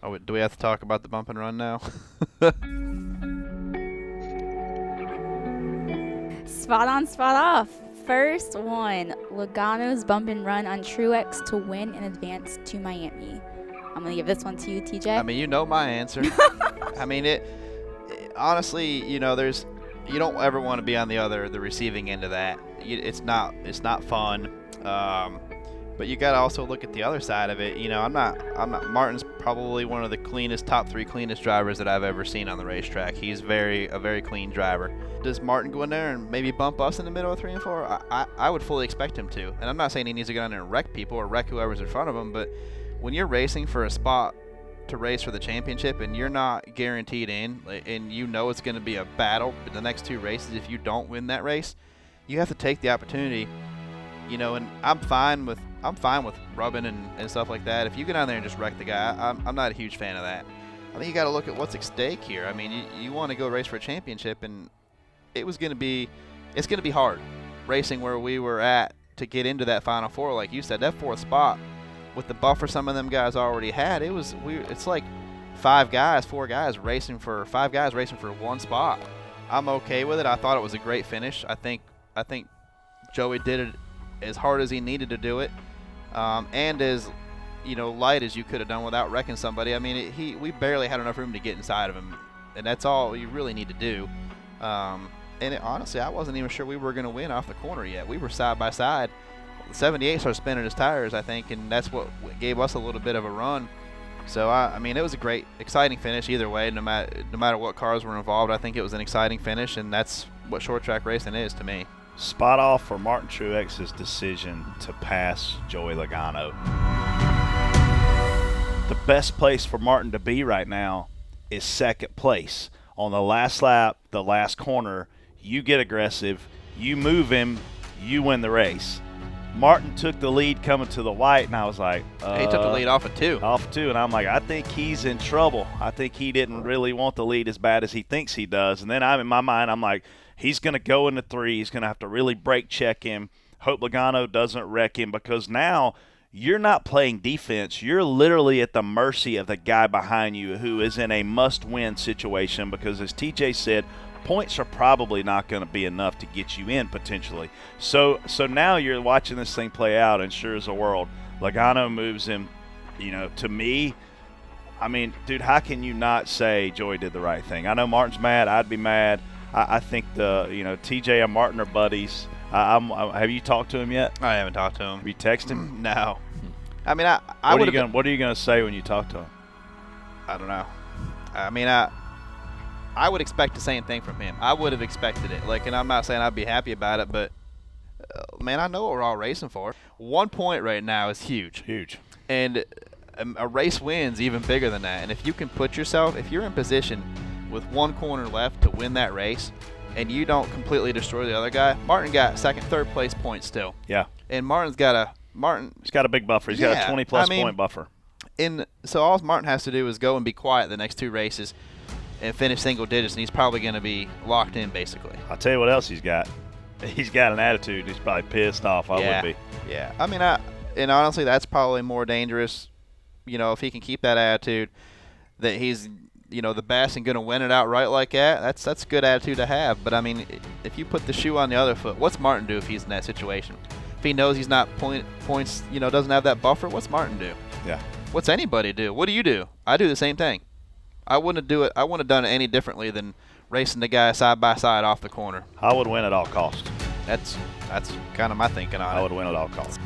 Oh, do we have to talk about the bump and run now? Spot on, spot off. First one, Logano's bump and run on Truex to win and advance to Miami. I'm going to give this one to you, TJ. I mean, you know my answer. I mean, honestly, you don't ever want to be on the receiving end of that. It's not fun. But you got to also look at the other side of it. Martin's probably one of the top 3 cleanest drivers that I've ever seen on the racetrack. He's a very clean driver. Does Martin go in there and maybe bump us in the middle of 3 and 4? I would fully expect him to. And I'm not saying he needs to go in there and wreck people or wreck whoever's in front of him, but when you're racing for a spot to race for the championship and you're not guaranteed in, and you know it's going to be a battle the next 2 races if you don't win that race, you have to take the opportunity. And I'm fine with rubbing and stuff like that. If you get on there and just wreck the guy, I'm not a huge fan of that. I think you got to look at what's at stake here. I mean, you want to go race for a championship, and it's going to be hard racing where we were at to get into that Final Four. Like you said, that 4th spot with the buffer some of them guys already had, it's like 4 guys racing for 1 spot. I'm okay with it. I thought it was a great finish. I think Joey did it as hard as he needed to do it, and as light as you could have done without wrecking somebody. I mean, we barely had enough room to get inside of him, and that's all you really need to do. Honestly, I wasn't even sure we were going to win off the corner yet. We were side by side. The 78 started spinning his tires, I think, and that's what gave us a little bit of a run. So, I mean, it was a great, exciting finish either way. No matter what cars were involved, I think it was an exciting finish, and that's what short track racing is to me. Spot off for Martin Truex's decision to pass Joey Logano. The best place for Martin to be right now is 2nd place. On the last lap, the last corner, you get aggressive, you move him, you win the race. Martin took the lead coming to the white, and I was like, he took the lead off of 2. Off 2, and I'm like, I think he's in trouble. I think he didn't really want the lead as bad as he thinks he does. And then in my mind, I'm like, he's going to go into 3. He's going to have to really brake check him. Hope Logano doesn't wreck him, because now you're not playing defense. You're literally at the mercy of the guy behind you who is in a must-win situation, because, as TJ said, points are probably not going to be enough to get you in potentially. So now you're watching this thing play out, and sure as the world, Logano moves him. To me, I mean, dude, how can you not say Joey did the right thing? I know Martin's mad. I'd be mad. I think TJ and Martin are buddies. Have you talked to him yet? I haven't talked to him. Have you texted him? No. I mean, what are you gonna say when you talk to him? I don't know. I mean, I would expect the same thing from him. I would have expected it. And I'm not saying I'd be happy about it, but man, I know what we're all racing for. 1 point right now is huge. Huge. And a race win's even bigger than that. And if you can if you're in position with 1 corner left to win that race, and you don't completely destroy the other guy, Martin got 2nd, 3rd place points still. Yeah. And Martin's got a big buffer. He's got a 20-plus point buffer. So all Martin has to do is go and be quiet the next 2 races and finish single digits, and he's probably going to be locked in, basically. I'll tell you what else he's got. He's got an attitude. He's probably pissed off. I would be. Yeah. I mean, and honestly, that's probably more dangerous, if he can keep that attitude, that he's the best and going to win it outright like that. That's a good attitude to have. But I mean, if you put the shoe on the other foot, what's Martin do if he's in that situation? If he knows he's not points, doesn't have that buffer, what's Martin do? Yeah. What's anybody do? What do you do? I do the same thing. I wouldn't have done it any differently than racing the guy side by side off the corner. I would win at all costs. That's kind of my thinking on it. I would win at all costs.